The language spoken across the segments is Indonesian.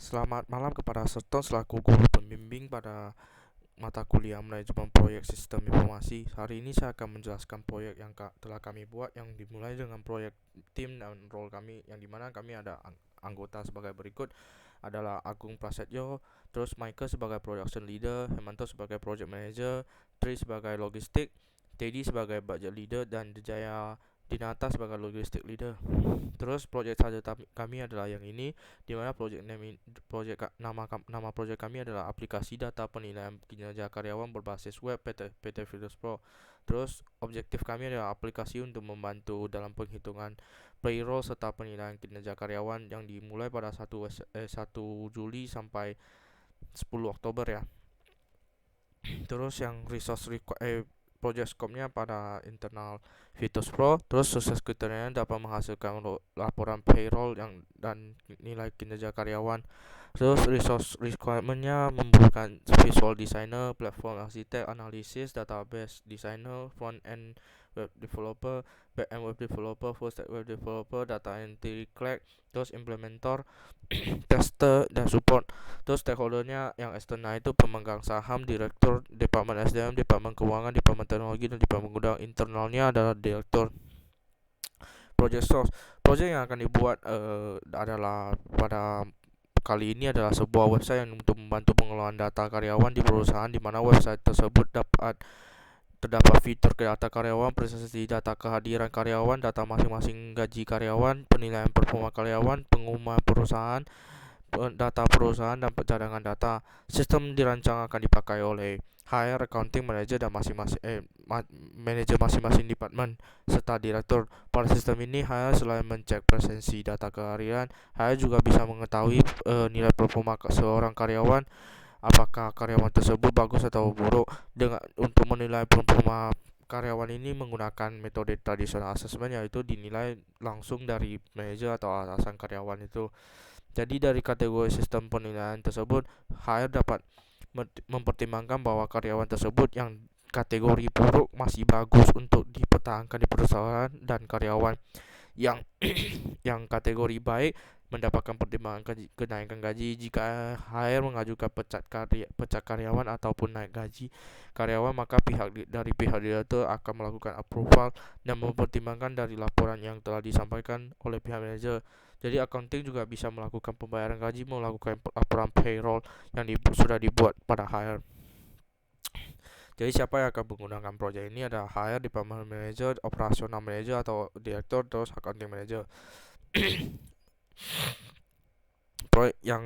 Selamat malam kepada Serton selaku guru pembimbing pada mata kuliah manajemen proyek sistem informasi. Hari ini saya akan menjelaskan proyek yang telah kami buat yang dimulai dengan proyek tim dan role kami, yang dimana kami ada anggota sebagai berikut adalah Agung Prasetyo, terus Michael sebagai production leader, Hemanto sebagai project manager, Tri sebagai logistik, Teddy sebagai budget leader, dan Jaya Dinata sebagai logistik leader. Terus project saja kami adalah yang ini, di mana nama project kami adalah aplikasi data penilaian kinerja karyawan berbasis web PT Virus Pro. Terus objektif kami adalah aplikasi untuk membantu dalam penghitungan payroll serta penilaian kinerja karyawan yang dimulai pada 1 Juli sampai 10 Oktober ya. Terus yang project scope-nya pada internal Vitus Pro. Terus sukses kriterianya dapat menghasilkan laporan payroll dan nilai kinerja karyawan. Terus resource requirement-nya membutuhkan visual designer, platform arsitek, analisis, database designer, front end web developer, back end web developer, full stack web developer, data entry clerk, terus implementer, tester dan support. Terus stakeholdernya yang eksternal itu pemegang saham, direktur, departemen SDM, departemen keuangan, departemen teknologi, dan departemen gudang. Internalnya adalah direktur. Project source, project yang akan dibuat adalah pada kali ini adalah sebuah website yang untuk membantu pengelolaan data karyawan di perusahaan, di mana website tersebut terdapat fitur ke data karyawan, presentasi data kehadiran karyawan, data masing-masing gaji karyawan, penilaian performa karyawan, pengumuman perusahaan, data perusahaan, dan cadangan data. Sistem dirancang akan dipakai oleh HR, accounting, manager, dan manajer masing-masing departemen serta direktur. Pada sistem ini, HR selain mencek presensi data keharian, HR juga bisa mengetahui nilai performa seorang karyawan, apakah karyawan tersebut bagus atau buruk. Untuk menilai performa karyawan ini menggunakan metode tradisional assessment, yaitu dinilai langsung dari manajer atau atasan karyawan itu. Jadi dari kategori sistem penilaian tersebut, HR dapat mempertimbangkan bahwa karyawan tersebut yang kategori buruk masih bagus untuk dipertahankan di perusahaan, dan karyawan yang yang kategori baik mendapatkan pertimbangan kenaikan gaji. Jika HR mengajukan pecat karyawan ataupun naik gaji karyawan, maka dari pihak direktur akan melakukan approval dan mempertimbangkan dari laporan yang telah disampaikan oleh pihak manajer. Jadi accounting juga bisa melakukan pembayaran gaji, melakukan laporan payroll yang sudah dibuat pada HR. Jadi siapa yang akan menggunakan project ini? Ada HR, department manager, operational manager atau direktur, terus accounting manager. Proyek yang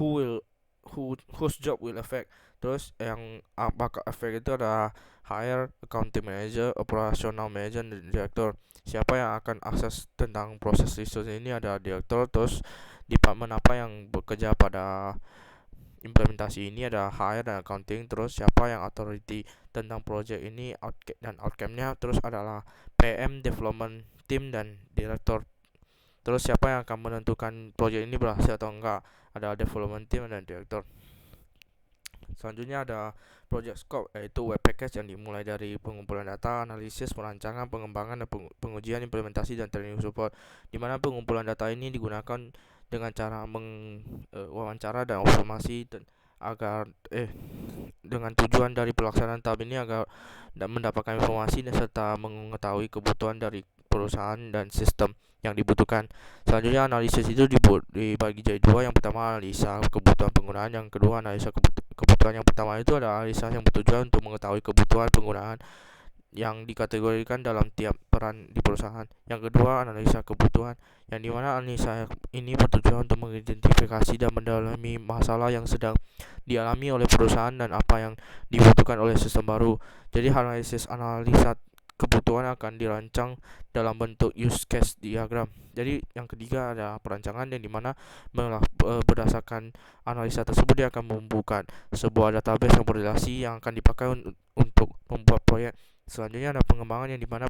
whose job will affect. Terus yang bakal efek itu ada HR, accounting manager, operational manager, dan direktur. Siapa yang akan akses tentang proses research ini? Ada direktur. Terus departemen apa yang bekerja pada implementasi ini? Ada HR dan accounting. Terus siapa yang authority tentang project ini dan outcome-nya? Terus adalah PM, development team, dan direktur. Terus siapa yang akan menentukan project ini berhasil atau enggak? Ada development team dan direktur. Selanjutnya ada project scope, yaitu web package yang dimulai dari pengumpulan data, analisis, perancangan, pengembangan, dan pengujian, implementasi, dan training support. Di mana pengumpulan data ini digunakan dengan cara wawancara dan informasi agar dengan tujuan dari pelaksanaan tahap ini agar mendapatkan informasi dan serta mengetahui kebutuhan dari perusahaan dan sistem yang dibutuhkan. Selanjutnya analisis itu dibagi jadi dua. Yang pertama analisa kebutuhan penggunaan, yang kedua analisa kebutuhan. Yang pertama itu adalah analisa yang bertujuan untuk mengetahui kebutuhan penggunaan yang dikategorikan dalam tiap peran di perusahaan. Yang kedua analisa kebutuhan, yang dimana analisa ini bertujuan untuk mengidentifikasi dan mendalami masalah yang sedang dialami oleh perusahaan dan apa yang dibutuhkan oleh sistem baru. Jadi analisa kebutuhan akan dirancang dalam bentuk use case diagram. Jadi yang ketiga ada perancangan, yang dimana berdasarkan analisa tersebut dia akan membuka sebuah database yang berrelasi yang akan dipakai untuk membuat proyek. Selanjutnya ada pengembangan, yang dimana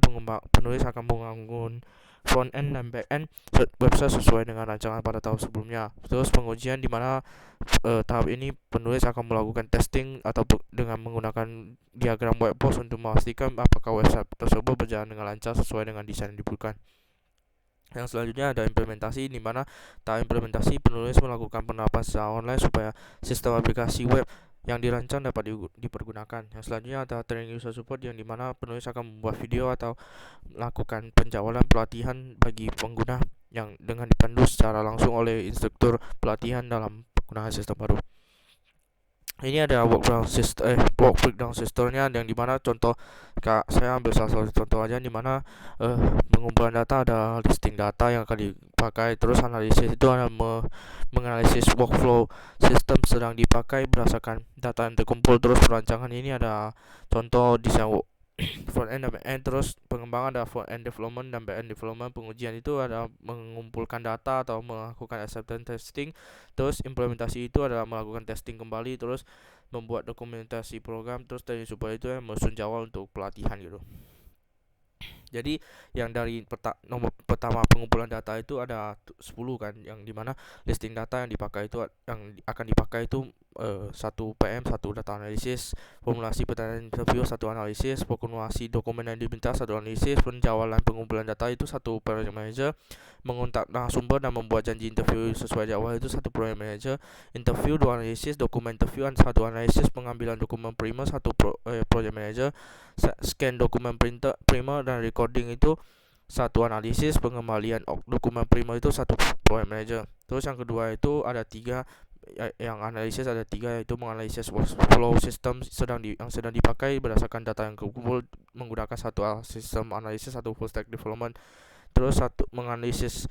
penulis akan membangun front end dan back end website sesuai dengan rancangan pada tahap sebelumnya. Terus pengujian, dimana tahap ini penulis akan melakukan testing atau dengan menggunakan diagram whiteboard untuk memastikan apakah website tersebut berjalan dengan lancar sesuai dengan desain yang dibutuhkan. Yang selanjutnya ada implementasi, di mana tahap implementasi penulis melakukan penerapan secara online supaya sistem aplikasi web yang dirancang dapat dipergunakan. Yang selanjutnya ada training user support, yang dimana penulis akan membuat video atau melakukan penjawalan pelatihan bagi pengguna yang dengan dipandu secara langsung oleh instruktur pelatihan dalam penggunaan sistem baru. Ini ada work breakdown sistemnya, yang dimana contoh saya ambil salah satu contoh aja, dimana pengumpulan data ada listing data yang akan dipakai, terus analisis itu ada menganalisis workflow sistem sedang dipakai berdasarkan data yang terkumpul, terus perancangan ini ada contoh desain front end dan back end, terus pengembangan ada front end development dan back end development, pengujian itu ada mengumpulkan data atau melakukan acceptance testing, terus implementasi itu adalah melakukan testing kembali, terus membuat dokumentasi program, terus dari support itu menyusun jadwal untuk pelatihan gitu. Jadi yang dari nomor pertama pengumpulan data itu ada 10 kan, yang dimana listing data yang dipakai itu yang akan dipakai itu 1 PM, 1 data analisis, formulasi pertanyaan interview, 1 analisis, formulasi dokumen yang diminta, 1 analisis, penjawalan pengumpulan data itu 1 project manager, mengontak narasumber dan membuat janji interview sesuai jadwal itu 1 project manager, interview 2 analisis, dokumen interview 1 analisis, pengambilan dokumen primer 1 project manager, scan dokumen primer dan recording itu 1 analisis, pengembalian dokumen primer itu 1 project manager. Terus yang kedua itu ada 3, yang analisis ada 3, yaitu menganalisis workflow sistem yang sedang dipakai berdasarkan data yang terkumpul menggunakan 1 sistem analisis, 1 full stack development. Terus 1 menganalisis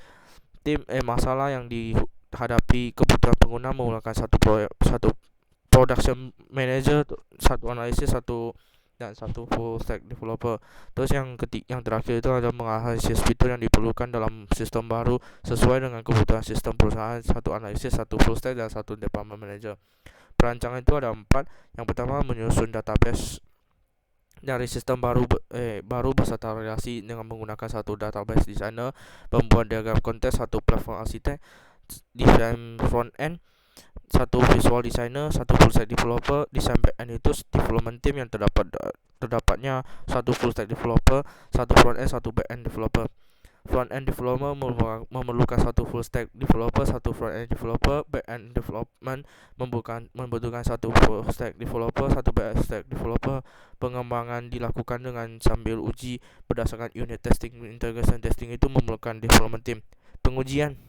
masalah yang dihadapi kebutuhan pengguna menggunakan 1 production manager, 1 analisis, 1 full stack developer. Terus yang terakhir itu ada menganalisis fitur yang diperlukan dalam sistem baru sesuai dengan kebutuhan sistem perusahaan, 1 analisis, 1 full stack dan 1 department manager. Perancangan itu ada 4. Yang pertama menyusun database dari sistem baru beserta relasi dengan menggunakan 1 database designer, membuat diagram konteks, 1 platform arsitek, desain front end, 1 visual designer, 1 full stack developer, desain back end itu development team yang terdapatnya 1 full stack developer, 1 front end, 1 back end developer. Front end developer memerlukan 1 full stack developer, 1 front end developer. Back end development membutuhkan 1 full stack developer, 1 back end stack developer. Pengembangan dilakukan dengan sambil uji berdasarkan unit testing. Integration testing itu memerlukan development team. Pengujian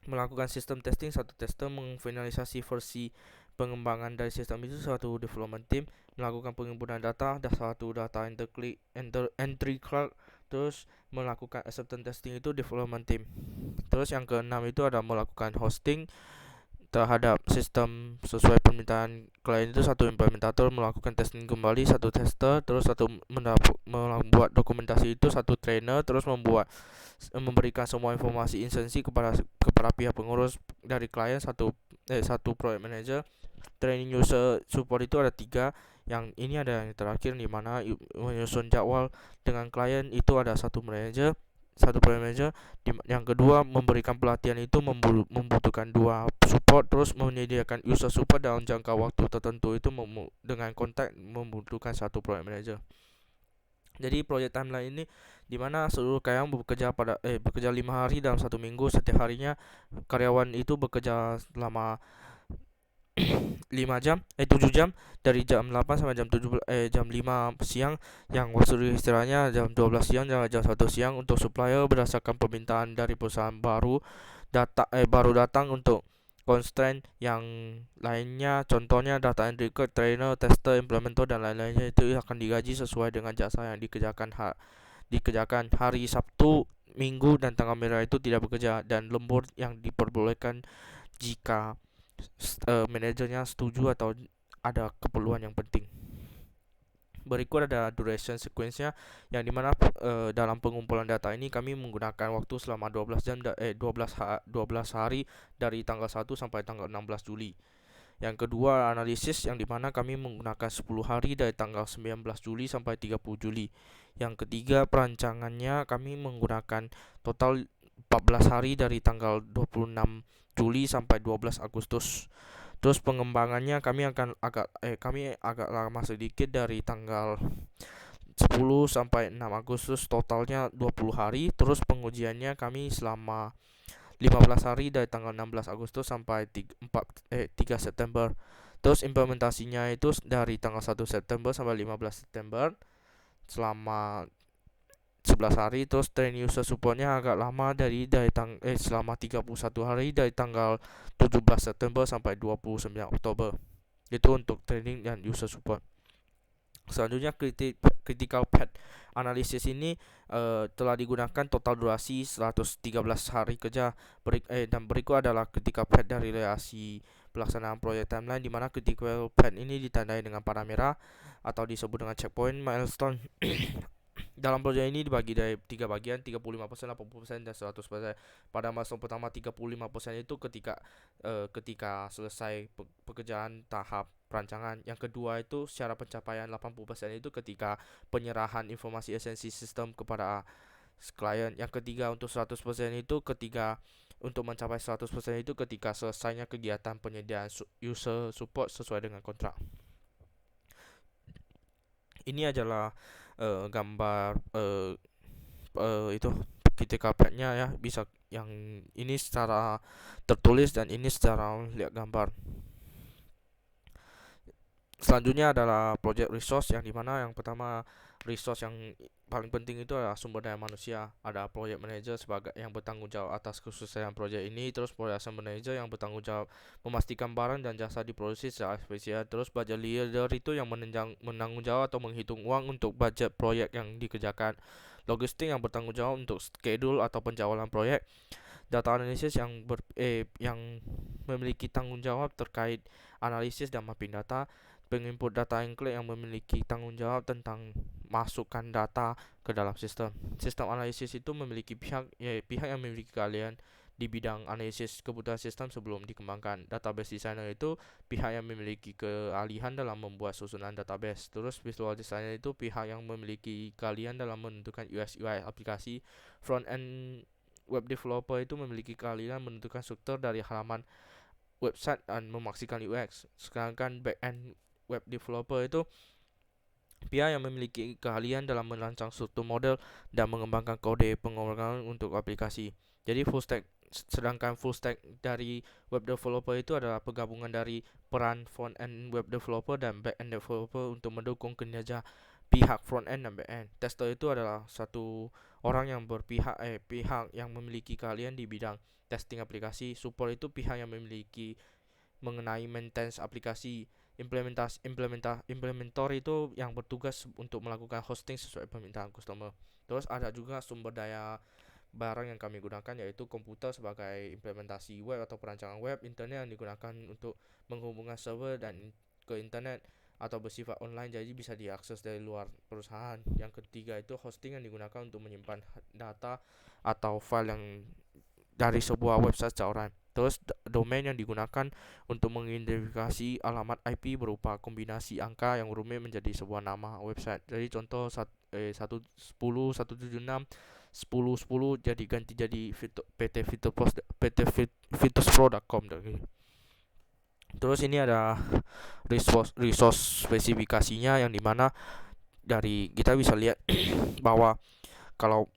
melakukan sistem testing, 1 tester. Mengfinalisasi versi pengembangan dari sistem itu 1 development team. Melakukan pengumpulan data, ada 1 data entry clerk. Terus melakukan acceptance testing itu development team. Terus yang keenam itu ada melakukan hosting terhadap sistem sesuai permintaan klien itu 1 implementator, melakukan testing kembali 1 tester, terus 1 membuat dokumentasi itu 1 trainer, terus memberikan semua informasi instansi kepada pihak pengurus dari klien 1 project manager. Training user support itu ada 3, yang ini ada yang terakhir, di mana menyusun jadwal dengan klien itu ada 1 project manager. Yang kedua memberikan pelatihan itu membutuhkan 2 support, terus menyediakan user support dalam jangka waktu tertentu itu dengan kontak membutuhkan 1 project manager. Jadi project timeline ini dimana seluruh karyawan bekerja 5 hari dalam 1 minggu. Setiap harinya karyawan itu bekerja selama 7 jam dari jam 8 sampai jam 5 siang, yang waktu istirahatnya jam 12 siang sampai jam 1 siang. Untuk supplier berdasarkan permintaan dari perusahaan baru datang untuk constraint yang lainnya, contohnya data entry clerk, trainer, tester, implementer dan lain-lainnya itu akan digaji sesuai dengan jasa yang dikerjakan hari Sabtu, Minggu dan tanggal merah itu tidak bekerja, dan lembur yang diperbolehkan jika manajernya setuju atau ada keperluan yang penting. Berikut ada duration sequence-nya, yang dimana dalam pengumpulan data ini kami menggunakan waktu selama 12 hari dari tanggal 1 sampai tanggal 16 Juli. Yang kedua analisis, yang dimana kami menggunakan 10 hari dari tanggal 19 Juli sampai 30 Juli. Yang ketiga perancangannya kami menggunakan total 14 hari dari tanggal 26 Juli sampai 12 Agustus. Terus pengembangannya kami agak lama sedikit dari tanggal 10 sampai 6 Agustus, totalnya 20 hari. Terus pengujiannya kami selama 15 hari dari tanggal 16 Agustus sampai 3 September. Terus implementasinya itu dari tanggal 1 September sampai 15 September selama 11 hari. Terus train user supportnya agak lama selama 31 hari dari tanggal 17 September sampai 29 Oktober. Itu untuk training dan user support. Selanjutnya critical path analysis ini telah digunakan total durasi 113 hari kerja. Dan berikut adalah critical path dari relasi pelaksanaan proyek timeline, di mana critical path ini ditandai dengan panah merah atau disebut dengan checkpoint milestone. Dalam proyek ini dibagi dari 3 bagian, 35%, 80%, dan 100%. Pada milestone pertama 35% itu ketika selesai pekerjaan tahap perancangan. Yang kedua itu secara pencapaian 80% itu ketika penyerahan informasi esensi sistem kepada klien. Yang ketiga untuk 100% itu untuk mencapai 100% itu ketika selesainya kegiatan penyediaan user support sesuai dengan kontrak. Ini adalah gambar itu ketika path-nya ya, bisa yang ini secara tertulis dan ini secara lihat gambar. Selanjutnya adalah project resource, yang dimana yang pertama resource yang paling penting itu adalah sumber daya manusia. Ada project manager sebagai yang bertanggung jawab atas kesuksesan project ini. Terus production manager yang bertanggung jawab memastikan barang dan jasa diproduksi secara spesial. Terus budget leader itu yang menanggung jawab atau menghitung uang untuk budget proyek yang dikerjakan. Logistik yang bertanggung jawab untuk schedule atau penjualan proyek. Data analysis yang memiliki tanggung jawab terkait analisis dan mapping data. Penginput data include yang memiliki tanggung jawab tentang masukkan data ke dalam sistem. Sistem analisis itu memiliki pihak yang memiliki keahlian di bidang analisis kebutuhan sistem sebelum dikembangkan. Database designer itu pihak yang memiliki keahlian dalam membuat susunan database. Terus visual designer itu pihak yang memiliki keahlian dalam menentukan UX UI aplikasi. Front end web developer itu memiliki keahlian menentukan struktur dari halaman website dan memaksikan UX. Sedangkan back end web developer itu pihak yang memiliki keahlian dalam merancang struktur model dan mengembangkan kode pengolahan untuk aplikasi. Jadi sedangkan full stack dari web developer itu adalah penggabungan dari peran front end web developer dan back end developer untuk mendukung kinerja pihak front end dan back end. Tester itu adalah satu orang yang pihak yang memiliki keahlian di bidang testing aplikasi. Support itu pihak yang memiliki mengenai maintenance aplikasi. Implementer itu yang bertugas untuk melakukan hosting sesuai permintaan customer. Terus ada juga sumber daya barang yang kami gunakan, yaitu komputer sebagai implementasi web atau perancangan web. Internet yang digunakan untuk menghubungkan server dan ke internet atau bersifat online, jadi bisa diakses dari luar perusahaan. Yang ketiga itu hosting yang digunakan untuk menyimpan data atau file yang dari sebuah website secara. Terus domain yang digunakan untuk mengidentifikasi alamat IP berupa kombinasi angka yang rumit menjadi sebuah nama website. Jadi contoh 110.176.10.10 jadi ganti jadi pt.fituspro.com. Terus ini ada resource spesifikasinya, yang dimana dari kita bisa lihat bahwa kalau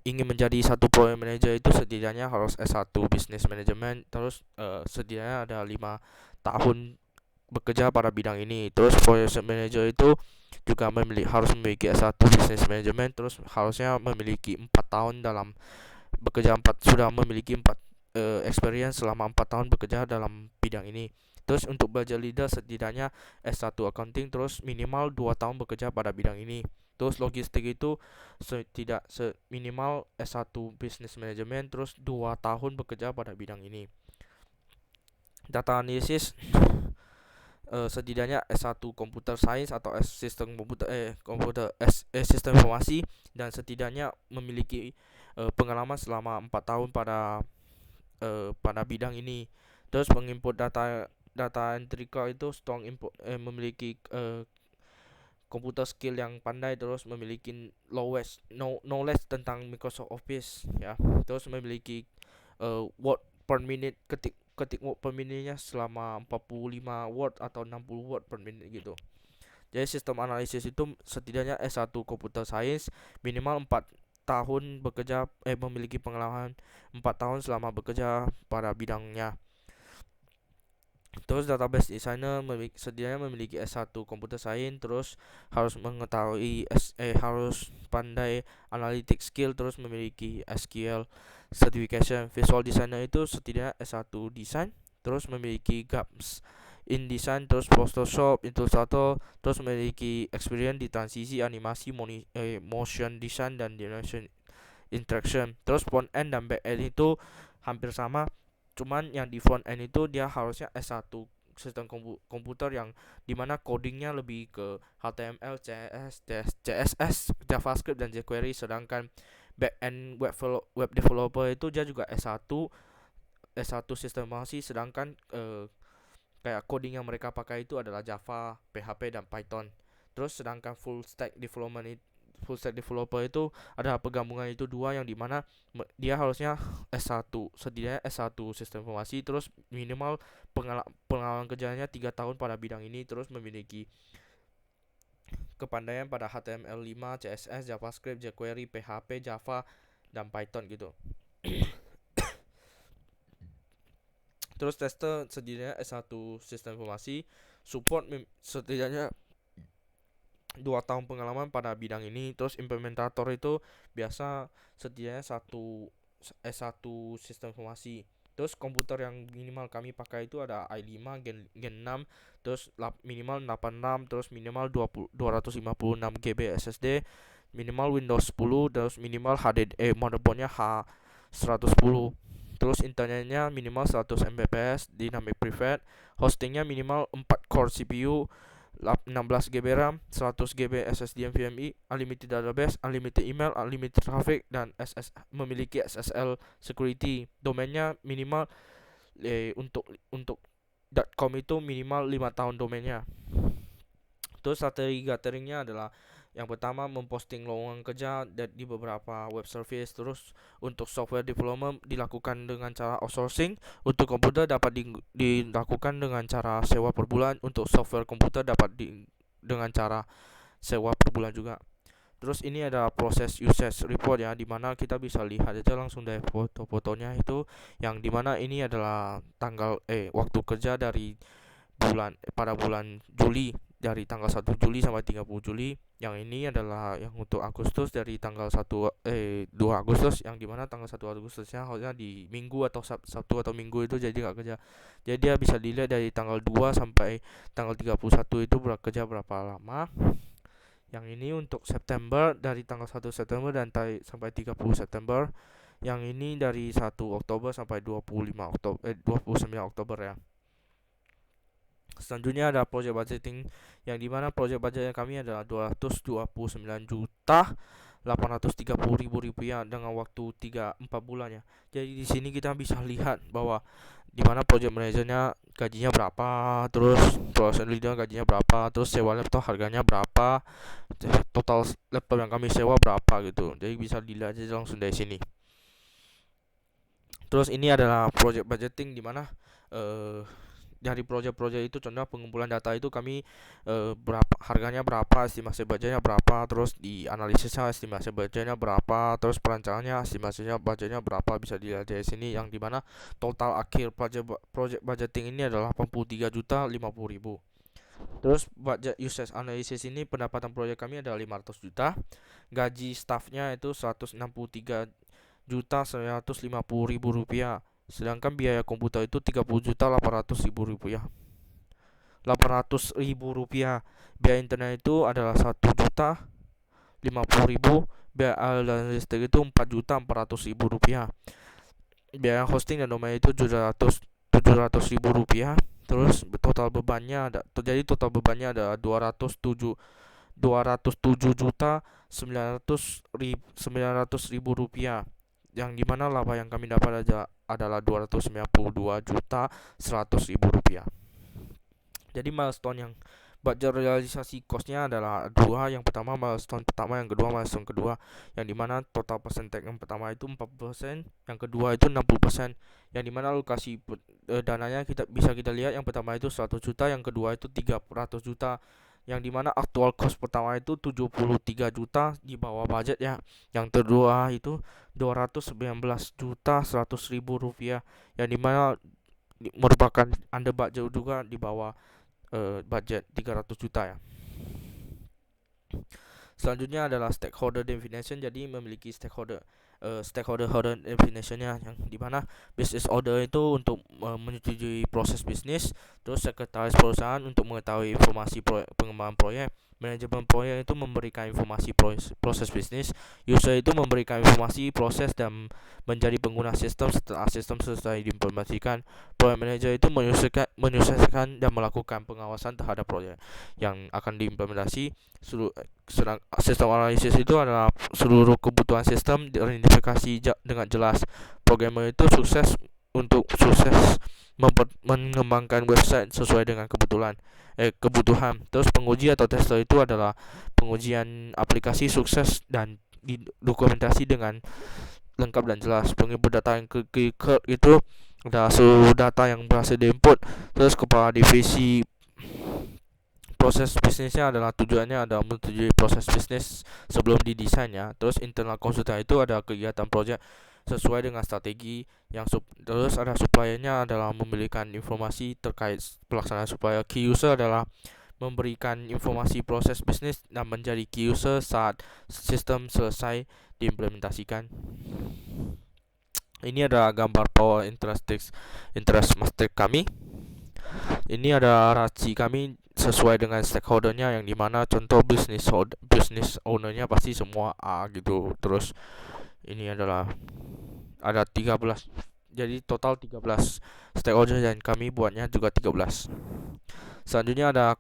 ingin menjadi satu project manager itu setidaknya harus S1 Business Management. Terus setidaknya ada 5 tahun bekerja pada bidang ini. Terus project manager itu juga harus memiliki S1 Business Management. Terus harusnya memiliki 4 tahun dalam bekerja, sudah memiliki 4 experience selama 4 tahun bekerja dalam bidang ini. Terus untuk budget leader setidaknya S1 accounting, terus minimal 2 tahun bekerja pada bidang ini. Terus logistik itu minimal S1 Business Management, terus 2 tahun bekerja pada bidang ini. Data analysis setidaknya S1 Computer Science atau sistem sistem informasi, dan setidaknya memiliki pengalaman selama 4 tahun pada bidang ini. Terus menginput data empirical itu strong input, memiliki komputer skill yang pandai, terus memiliki knowledge tentang Microsoft Office ya. Terus memiliki word per minute, ketik word per minute-nya selama 45 word atau 60 word per minute gitu. Jadi sistem analisis itu setidaknya S1 Computer Science, minimal 4 tahun bekerja, memiliki pengalaman 4 tahun selama bekerja pada bidangnya. Terus database designer setidaknya memiliki S1 Computer Science, terus harus mengetahui harus pandai analytic skill, terus memiliki SQL certification. Visual designer itu setidaknya S1 design, terus memiliki gaps in design, terus Photoshop, Illustrator, terus memiliki experience di transisi animasi, motion design dan animation interaction. Terus front end dan back end itu hampir sama, cuman yang di front end itu dia harusnya S1 sistem komputer, yang dimana codingnya lebih ke HTML, CSS, JavaScript dan jQuery. Sedangkan back end web developer itu dia juga S1 sistem informasi, sedangkan kayak coding yang mereka pakai itu adalah Java, PHP dan Python. Terus sedangkan full stack developer itu ada penggabungan itu dua, yang dimana dia harusnya S1 setidaknya S1 sistem informasi, terus minimal pengalaman kerjanya 3 tahun pada bidang ini, terus memiliki kepandaian pada HTML5, CSS, JavaScript, jQuery, PHP, Java dan Python gitu. Terus tester setidaknya S1 sistem informasi, support setidaknya 2 tahun pengalaman pada bidang ini. Terus implementator itu biasa setidaknya S1 sistem informasi. Terus komputer yang minimal kami pakai itu ada i5 Gen 6, terus minimal 86, terus minimal 256 GB SSD, minimal Windows 10, terus minimal motherboardnya H110. Terus internetnya minimal 100 Mbps, dynamic private, hostingnya minimal 4 core CPU, 16 GB RAM, 100 GB SSD NVMe, unlimited database, unlimited email, unlimited traffic, dan memiliki SSL security. Domainnya minimal untuk .com itu minimal 5 tahun domainnya. Terus strategi gatheringnya adalah yang pertama memposting lowongan kerja di beberapa web service. Terus untuk software development dilakukan dengan cara outsourcing. Untuk komputer dapat dilakukan dengan cara sewa per bulan. Untuk software komputer dapat dengan cara sewa per bulan juga. Terus ini ada proses usage report ya, dimana kita bisa lihat aja langsung dari foto-fotonya itu, yang dimana ini adalah waktu kerja dari pada bulan Juli, dari tanggal 1 Juli sampai 30 Juli. Yang ini adalah yang untuk Agustus, dari tanggal 2 Agustus, yang dimana tanggal 1 Agustusnya harusnya di Minggu atau Sabtu atau Minggu itu, jadi nggak kerja. Jadi dia bisa dilihat dari tanggal 2 sampai tanggal 31 itu bekerja berapa lama. Yang ini untuk September dari tanggal 1 September dan sampai 30 September. Yang ini dari 1 Oktober sampai 29 Oktober ya. Selanjutnya ada project budgeting, yang dimana project budget kami adalah 229.830.000 rupiah dengan waktu 3-4 bulan ya. Jadi di sini kita bisa lihat bahwa dimana project manajernya gajinya berapa, terus project leader gajinya berapa, terus sewa laptop harganya berapa, total laptop yang kami sewa berapa gitu. Jadi bisa dilihat aja langsung dari sini. Terus ini adalah project budgeting, dimana dari project-project itu contoh pengumpulan data itu kami harganya berapa, estimasi budgetnya berapa, terus di analisisnya estimasi budgetnya berapa, terus perancangannya estimasinya budgetnya berapa, bisa dilihat dari sini, yang dimana total akhir project budgeting ini adalah 83.050.000. Terus budget usage analysis ini, pendapatan proyek kami adalah 500 juta, gaji staffnya itu 163.950.000 rupiah. Sedangkan biaya komputer itu 30.800.000 rupiah. 800.000 rupiah. Biaya internet itu adalah 1.050.000. Biaya air dan listrik itu 4.400.000 rupiah. Biaya hosting dan domain itu 700.000 rupiah. Terus total bebannya ada 207.900.000 rupiah, yang dimana laba yang kami dapat adalah 292.100.000 rupiah. Jadi milestone yang budget realisasi costnya adalah dua. Yang pertama milestone pertama, yang kedua milestone kedua, yang dimana total persentage yang pertama itu 40%, yang kedua itu 60%, yang dimana alokasi dananya kita lihat, yang pertama itu 100 juta, yang kedua itu 300 juta, yang dimana aktual cost pertama itu 73 juta di bawah budget ya. Yang kedua itu 219 juta 100 ribu rupiah, yang dimana merupakan under budget juga di bawah budget 300 juta ya. Selanjutnya adalah stakeholder definition. Jadi memiliki stakeholder definitionnya, yang dimana business order itu untuk menyetujui proses bisnis, terus sekretaris perusahaan untuk mengetahui informasi pengembangan proyek, manajemen proyek itu memberikan informasi proses bisnis, user itu memberikan informasi proses dan menjadi pengguna sistem setelah sistem selesai diimplementasikan, project manager itu menyelesaikan dan melakukan pengawasan terhadap proyek yang akan diimplementasi. Sistem analisis itu adalah seluruh kebutuhan sistem diidentifikasi dengan jelas. Programmer itu sukses mengembangkan website sesuai dengan kebutuhan. Terus penguji atau tester itu adalah pengujian aplikasi sukses dan didokumentasi dengan lengkap dan jelas. Pengumpulan data yang itu ada seluruh data yang berhasil diinput. Terus kepala divisi proses bisnisnya adalah tujuannya adalah menyetujui proses bisnis sebelum didesainnya. Terus internal konsultan itu ada kegiatan proyek sesuai dengan strategi terus ada suppliernya adalah memberikan informasi terkait pelaksanaan supplier. Key user adalah memberikan informasi proses bisnis dan menjadi key user saat sistem selesai diimplementasikan. Ini adalah gambar power interest matrix kami. Ini ada raci kami sesuai dengan stakeholdernya, yang dimana contoh business ownernya pasti semua A gitu. Terus ini adalah ada 13, jadi total 13 stakeholder dan kami buatnya juga 13. Selanjutnya ada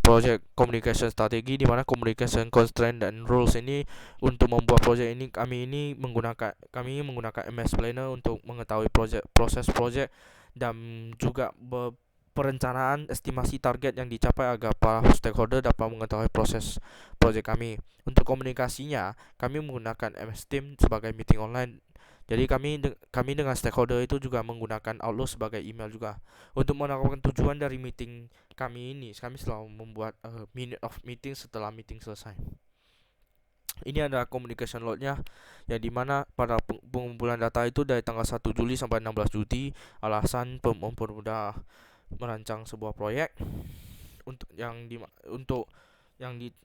project communication strategi, di mana communication constraint dan rules ini untuk membuat project ini kami menggunakan MS Planner untuk mengetahui proses project dan juga perencanaan estimasi target yang dicapai agar para stakeholder dapat mengetahui proses project kami. Untuk komunikasinya, kami menggunakan MS Teams sebagai meeting online. Jadi kami dengan stakeholder itu juga menggunakan Outlook sebagai email juga. Untuk menerapkan tujuan dari meeting kami selalu membuat minute of meeting setelah meeting selesai. Ini ada communication load-nya, yang dimana pada pengumpulan data itu dari tanggal 1 Juli sampai 16 Juli. Alasan mempermudah merancang sebuah proyek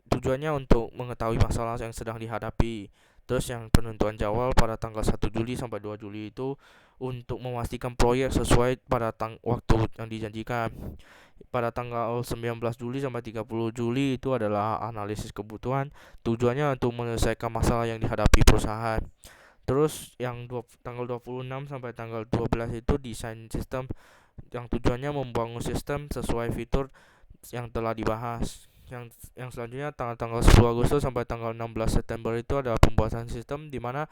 tujuannya untuk mengetahui masalah yang sedang dihadapi. Terus yang penentuan jadwal pada tanggal 1 Juli sampai 2 Juli itu untuk memastikan proyek sesuai pada waktu yang dijanjikan. Pada tanggal 19 Juli sampai 30 Juli itu adalah analisis kebutuhan, tujuannya untuk menyelesaikan masalah yang dihadapi perusahaan. Terus yang tanggal 26 sampai tanggal 12 itu desain sistem, yang tujuannya membangun sistem sesuai fitur yang telah dibahas. Yang selanjutnya tanggal 10 Agustus sampai tanggal 16 September itu ada pembuatan sistem, di mana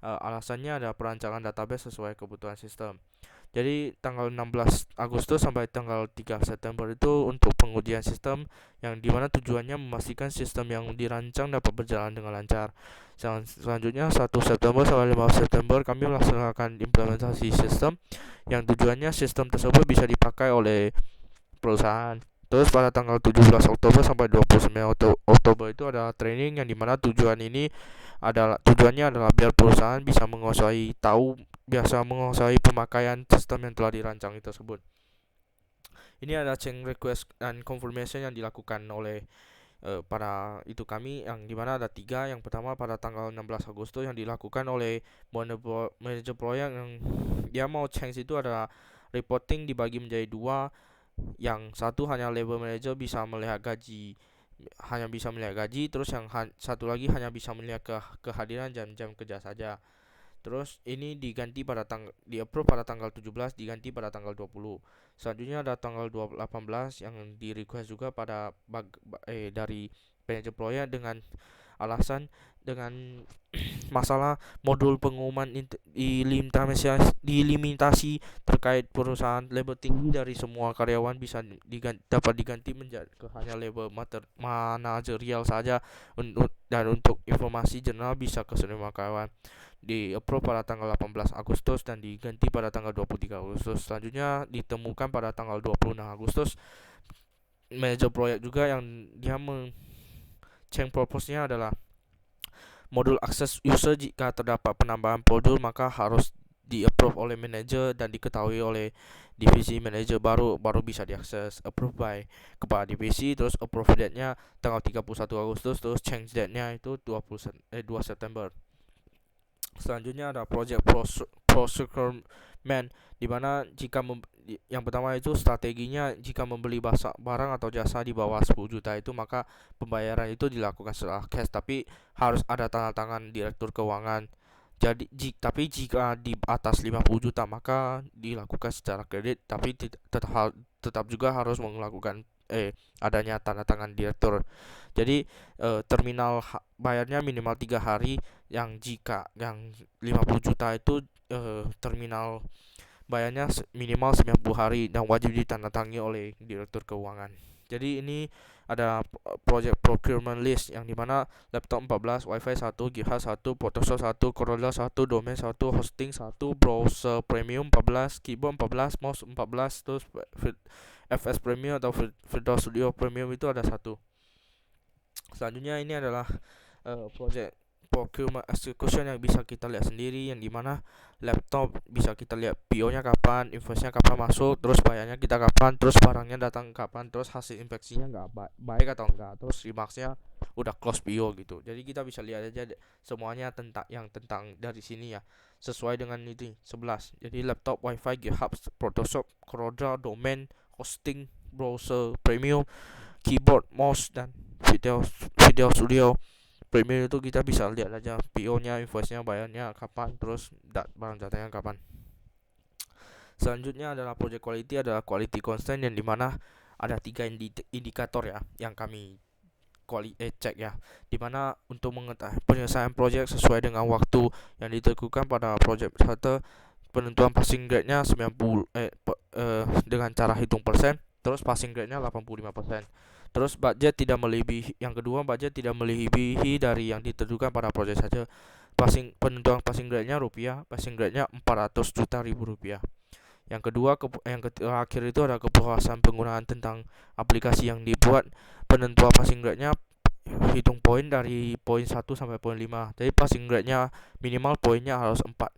alasannya ada perancangan database sesuai kebutuhan sistem. Jadi tanggal 16 Agustus sampai tanggal 3 September itu untuk pengujian sistem, yang dimana tujuannya memastikan sistem yang dirancang dapat berjalan dengan lancar. Selanjutnya 1 September sampai 5 September kami melaksanakan implementasi sistem, yang tujuannya sistem tersebut bisa dipakai oleh perusahaan. Terus pada tanggal 17 Oktober sampai 29 Oktober itu ada training, yang dimana tujuannya adalah biar perusahaan bisa menguasai pemakaian sistem yang telah dirancang tersebut. Ini ada change request dan confirmation yang dilakukan oleh pada itu kami, yang dimana ada 3. Yang pertama pada tanggal 16 Agustus yang dilakukan oleh manager proyek, yang dia mau change itu adalah reporting dibagi menjadi 2. Yang satu hanya labor manager bisa melihat gaji, terus yang satu lagi hanya bisa melihat kehadiran jam-jam kerja saja. Terus ini diganti di-approve pada tanggal 17, diganti pada tanggal 20. Selanjutnya ada tanggal 18 yang di-request juga dari manajer proyek dengan alasan dengan masalah modul pengumuman dilimitasi terkait perusahaan. Labor tinggi dari semua karyawan bisa dapat diganti menjadi hanya labor manajerial saja, dan untuk informasi general bisa ke semua karyawan. Di-approve pada tanggal 18 Agustus dan diganti pada tanggal 23 Agustus. Selanjutnya ditemukan pada tanggal 26 Agustus manajer proyek juga yang dia change purpose-nya adalah modul akses user. Jika terdapat penambahan modul maka harus di-approve oleh manager dan diketahui oleh divisi manager, baru bisa diakses. Approve by kepala divisi, terus approve date-nya tanggal 31 Agustus, terus change date-nya itu 2 September. Selanjutnya ada project procurement, di mana yang pertama itu strateginya, jika membeli barang atau jasa di bawah 10 juta itu maka pembayaran itu dilakukan secara cash, tapi harus ada tanda tangan direktur keuangan. Jadi tapi jika di atas 50 juta maka dilakukan secara kredit, tapi tetap juga harus melakukan adanya tanda tangan direktur. Jadi terminal bayarnya minimal 3 hari, jika yang 50 juta itu terminal bayarnya minimal 90 hari dan wajib ditandatangani oleh direktur keuangan. Jadi ini ada project procurement list, yang dimana laptop 14, wifi 1, GitHub 1, Photoshop 1, Corolla 1, domain 1, hosting 1, browser premium 14, keyboard 14, mouse 14, terus FS premium atau Visual Studio premium itu ada 1. Selanjutnya ini adalah project procurement execution yang bisa kita lihat sendiri, yang dimana laptop bisa kita lihat PO-nya kapan, invoice-nya kapan masuk, terus bayarnya kita kapan, terus barangnya datang kapan, terus hasil inspeksinya nggak baik atau enggak, terus remarks-nya udah close PO gitu. Jadi kita bisa lihat aja semuanya tentang dari sini ya, sesuai dengan itu 11. Jadi laptop, wifi, GitHub, Photoshop, Corel, domain, hosting, browser premium, keyboard, mouse, dan video studio premium itu kita bisa lihat aja PO-nya, invoice-nya, bayarnya kapan, terus barang datanya kapan. Selanjutnya adalah project quality, adalah quality constant, yang dimana ada 3 indikator ya yang kami cek ya, dimana untuk mengetahui penyelesaian project sesuai dengan waktu yang ditentukan pada project peserta, penentuan passing grade-nya 90 dengan cara hitung persen, terus passing grade-nya 85%. Terus budget tidak melebihi, yang kedua budget tidak melebihi dari yang ditentukan pada proyek saja. Penentuan passing grade-nya rupiah, passing grade-nya 400 juta ribu rupiah. Yang kedua, yang terakhir itu ada kepuasan penggunaan tentang aplikasi yang dibuat. Penentuan passing grade-nya hitung poin dari poin 1 sampai poin 5. Jadi passing grade-nya minimal poinnya harus 4.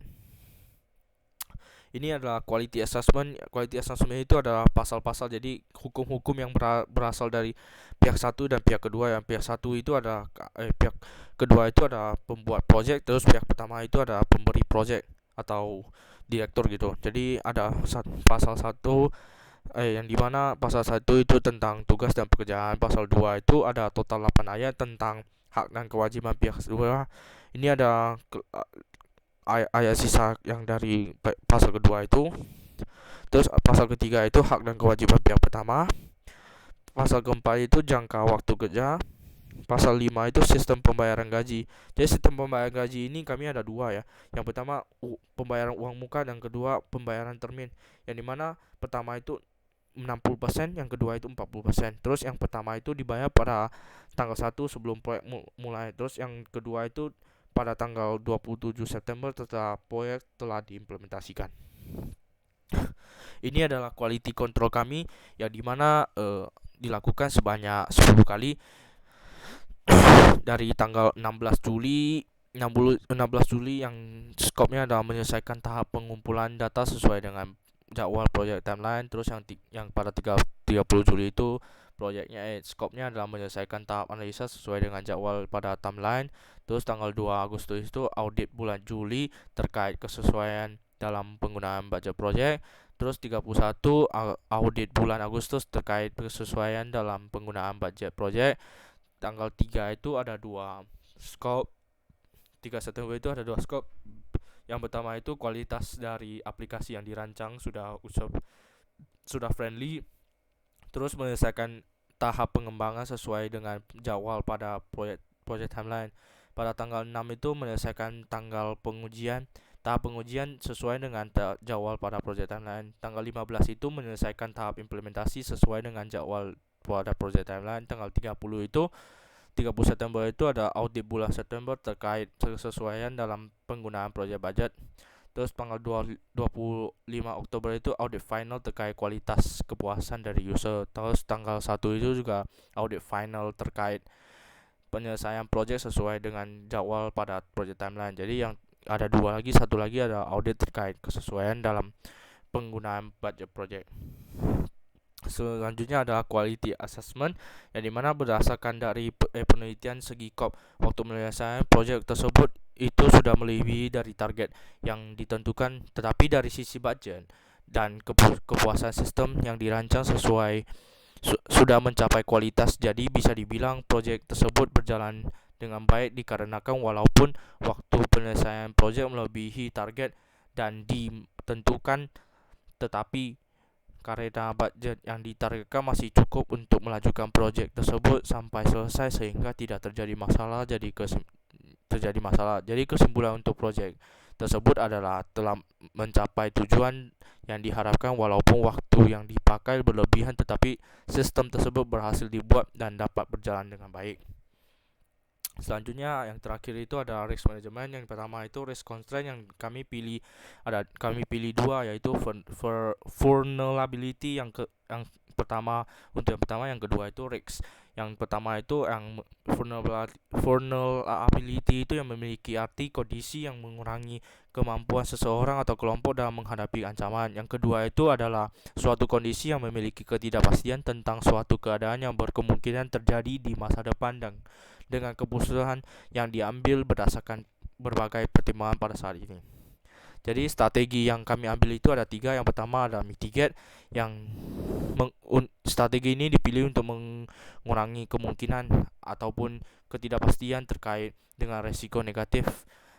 Ini adalah quality assessment. Quality assessment itu adalah pasal-pasal, jadi hukum-hukum yang berasal dari pihak satu dan pihak kedua. Yang pihak satu itu ada pihak kedua itu ada pembuat project, terus pihak pertama itu ada pemberi project atau direktur gitu. Jadi ada pasal 1 yang dimana pasal 1 itu tentang tugas dan pekerjaan. Pasal 2 itu ada total 8 ayat tentang hak dan kewajiban pihak kedua. Ini ada ayat sisa yang dari pasal kedua itu. Terus pasal ketiga itu hak dan kewajiban pihak pertama. Pasal keempat itu jangka waktu kerja. Pasal 5 itu sistem pembayaran gaji. Jadi sistem pembayaran gaji ini kami ada 2 ya. Yang pertama pembayaran uang muka, dan kedua pembayaran termin. Yang dimana pertama itu 60%, yang kedua itu 40%. Terus yang pertama itu dibayar pada tanggal 1 sebelum proyek mulai. Terus yang kedua itu pada tanggal 27 September setelah proyek telah diimplementasikan. Ini adalah quality control kami, yang dimana dilakukan sebanyak 10 kali dari tanggal 16 Juli yang skopnya adalah menyelesaikan tahap pengumpulan data sesuai dengan jadwal proyek timeline. Terus yang pada 30 Juli itu proyeknya skopnya adalah menyelesaikan tahap analisa sesuai dengan jadwal pada timeline. Terus tanggal 2 Agustus itu audit bulan Juli terkait kesesuaian dalam penggunaan budget proyek. Terus 31 audit bulan Agustus terkait kesesuaian dalam penggunaan budget proyek. Tanggal 3 itu ada 2 skop. 3 September itu ada 2 skop. Yang pertama itu kualitas dari aplikasi yang dirancang sudah friendly. Terus menyelesaikan tahap pengembangan sesuai dengan jadwal pada proyek timeline. Pada tanggal 6 itu menyelesaikan tahap pengujian sesuai dengan jadwal pada proyek timeline. Tanggal 15 itu menyelesaikan tahap implementasi sesuai dengan jadwal pada proyek timeline. Tanggal 30 September itu ada audit bulan September terkait kesesuaian dalam penggunaan proyek budget. Terus tanggal 25 Oktober itu audit final terkait kualitas kepuasan dari user. Terus tanggal 1 itu juga audit final terkait penyelesaian project sesuai dengan jadwal pada project timeline. Jadi yang ada dua lagi, satu lagi ada audit terkait kesesuaian dalam penggunaan budget project. Selanjutnya adalah quality assessment, yang dimana berdasarkan dari penelitian segi COP waktu menyelesaikan proyek tersebut itu sudah melebihi dari target yang ditentukan, tetapi dari sisi budget dan kepuasan sistem yang dirancang sesuai sudah mencapai kualitas. Jadi bisa dibilang proyek tersebut berjalan dengan baik dikarenakan walaupun waktu penyelesaian proyek melebihi target dan ditentukan, tetapi karena budget yang ditargetkan masih cukup untuk melajukan proyek tersebut sampai selesai sehingga tidak terjadi masalah. Jadi kesimpulan untuk proyek tersebut adalah telah mencapai tujuan yang diharapkan walaupun waktu yang dipakai berlebihan, tetapi sistem tersebut berhasil dibuat dan dapat berjalan dengan baik. Selanjutnya yang terakhir itu ada risk management. Yang pertama itu risk constraint yang kami pilih dua, yaitu vulnerability yang pertama. Untuk yang pertama, yang kedua itu risk. Yang pertama itu yang vulnerability itu yang memiliki arti kondisi yang mengurangi kemampuan seseorang atau kelompok dalam menghadapi ancaman. Yang kedua itu adalah suatu kondisi yang memiliki ketidakpastian tentang suatu keadaan yang berkemungkinan terjadi di masa depan dan dengan keputusan yang diambil berdasarkan berbagai pertimbangan pada saat ini. Jadi strategi yang kami ambil itu ada tiga. Yang pertama ada mitigate, yang strategi ini dipilih untuk mengurangi kemungkinan ataupun ketidakpastian terkait dengan resiko negatif.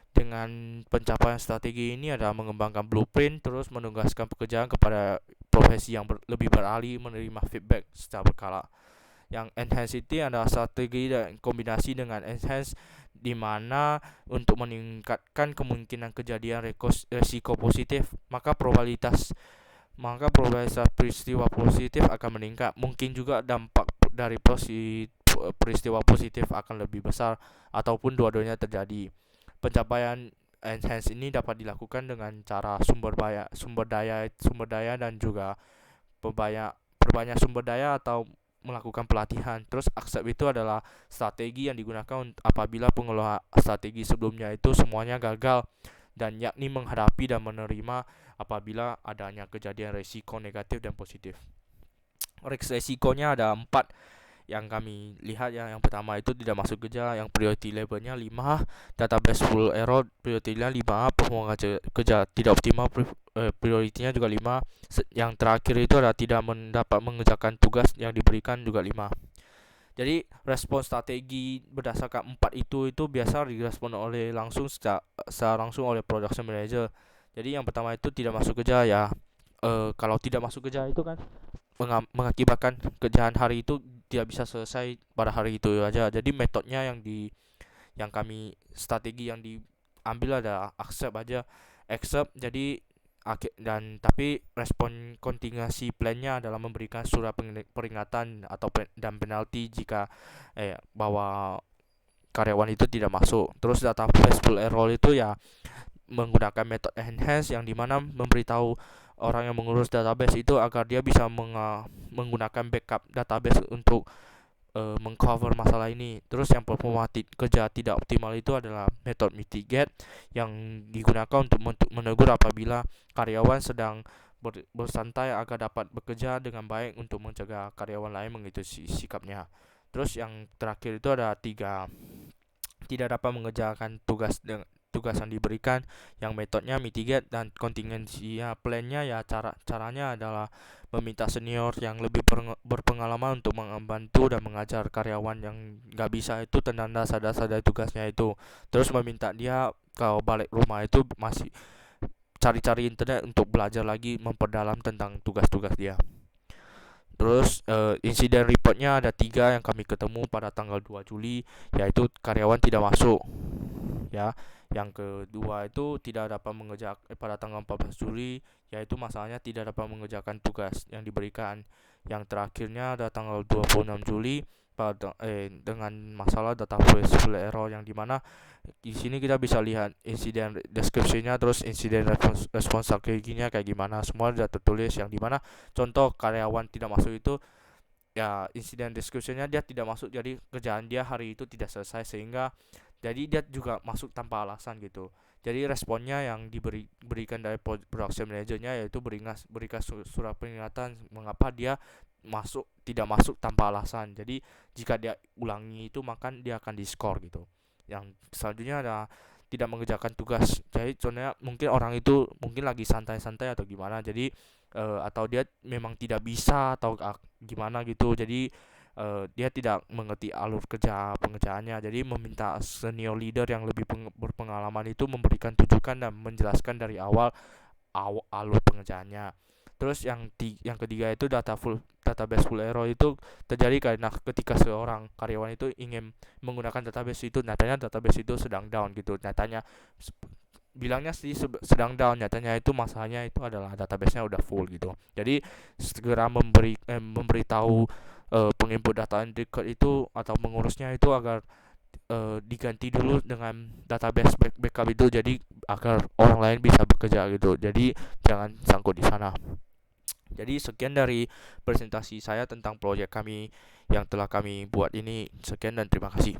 Dengan pencapaian strategi ini adalah mengembangkan blueprint, terus menugaskan pekerjaan kepada profesi yang lebih beralih, menerima feedback secara berkala. Yang enhance itu adalah strategi dan kombinasi dengan enhance, di mana untuk meningkatkan kemungkinan kejadian resiko positif, maka probabilitas peristiwa positif akan meningkat. Mungkin juga dampak dari peristiwa positif akan lebih besar ataupun dua-duanya terjadi. Pencapaian enhance ini dapat dilakukan dengan cara sumber daya dan juga perbanyak sumber daya atau melakukan pelatihan. Terus accept itu adalah strategi yang digunakan apabila pengelola strategi sebelumnya itu semuanya gagal, dan yakni menghadapi dan menerima apabila adanya kejadian resiko negatif dan positif. Resikonya ada 4 yang kami lihat ya. Yang pertama itu tidak masuk kerja, yang priority levelnya 5, database full error priority-nya 5, performa kerja tidak optimal priority-nya juga 5. Yang terakhir itu adalah tidak mendapat mengerjakan tugas yang diberikan juga 5. Jadi respon strategi berdasarkan 4 itu biasa direspon oleh secara langsung oleh production manager. Jadi yang pertama itu tidak masuk kerja ya. Kalau tidak masuk kerja itu kan mengakibatkan kerjaan hari itu tidak bisa selesai pada hari itu aja. Jadi metodenya yang kami strategi yang diambil ada accept aja. Jadi tapi respon kontingensi plan-nya adalah memberikan surat peringatan atau dan penalti jika bahwa karyawan itu tidak masuk. Terus database full error itu ya menggunakan metode enhance, yang dimana memberitahu orang yang mengurus database itu agar dia bisa menggunakan backup database untuk mengcover masalah ini. Terus yang performa kerja tidak optimal itu adalah metode mitigate, yang digunakan untuk menegur apabila karyawan sedang bersantai agar dapat bekerja dengan baik untuk mencegah karyawan lain mengikuti sikapnya. Terus yang terakhir itu ada 3, tidak dapat mengerjakan tugas yang diberikan, yang metodenya mitigate, dan kontingensinya plannya ya caranya adalah meminta senior yang lebih berpengalaman untuk membantu dan mengajar karyawan yang nggak bisa itu tentang dasar-dasar tugasnya itu. Terus meminta dia kalau balik rumah itu masih cari-cari internet untuk belajar lagi, memperdalam tentang tugas-tugas dia. Terus insiden reportnya ada 3 yang kami ketemu pada tanggal 2 Juli, yaitu karyawan tidak masuk ya. Yang kedua itu tidak dapat mengerjakan pada tanggal 14 Juli, yaitu masalahnya tidak dapat mengerjakan tugas yang diberikan. Yang terakhirnya ada tanggal 26 Juli, dengan masalah database full error, yang dimana di sini kita bisa lihat insiden description-nya, terus insiden response strateginya kayak gimana, semua sudah tertulis, yang dimana contoh karyawan tidak masuk itu ya insiden description-nya dia tidak masuk, jadi kerjaan dia hari itu tidak selesai, sehingga jadi dia juga masuk tanpa alasan gitu. Jadi responnya yang diberikan dari production manajernya yaitu berikan surat peringatan mengapa dia tidak masuk tanpa alasan. Jadi jika dia ulangi itu maka dia akan diskor gitu. Yang selanjutnya ada tidak mengerjakan tugas. Jadi contohnya mungkin orang itu mungkin lagi santai-santai atau gimana. Jadi atau dia memang tidak bisa atau gimana gitu. Jadi dia tidak mengerti alur pengerjaannya, jadi meminta senior leader yang lebih berpengalaman itu memberikan tujukan dan menjelaskan dari awal alur pengerjaannya. Terus yang ketiga itu database full error itu terjadi karena ketika seorang karyawan itu ingin menggunakan database itu, nyatanya database itu sedang down gitu. Nyatanya bilangnya sih sedang down, nyatanya itu masalahnya itu adalah database-nya udah full gitu. Jadi segera memberitahu penginput data in record itu atau mengurusnya itu agar diganti dulu dengan database backup itu, jadi agar orang lain bisa bekerja gitu. Jadi jangan sangkut di sana. Jadi sekian dari presentasi saya tentang proyek kami yang telah kami buat ini. Sekian dan terima kasih.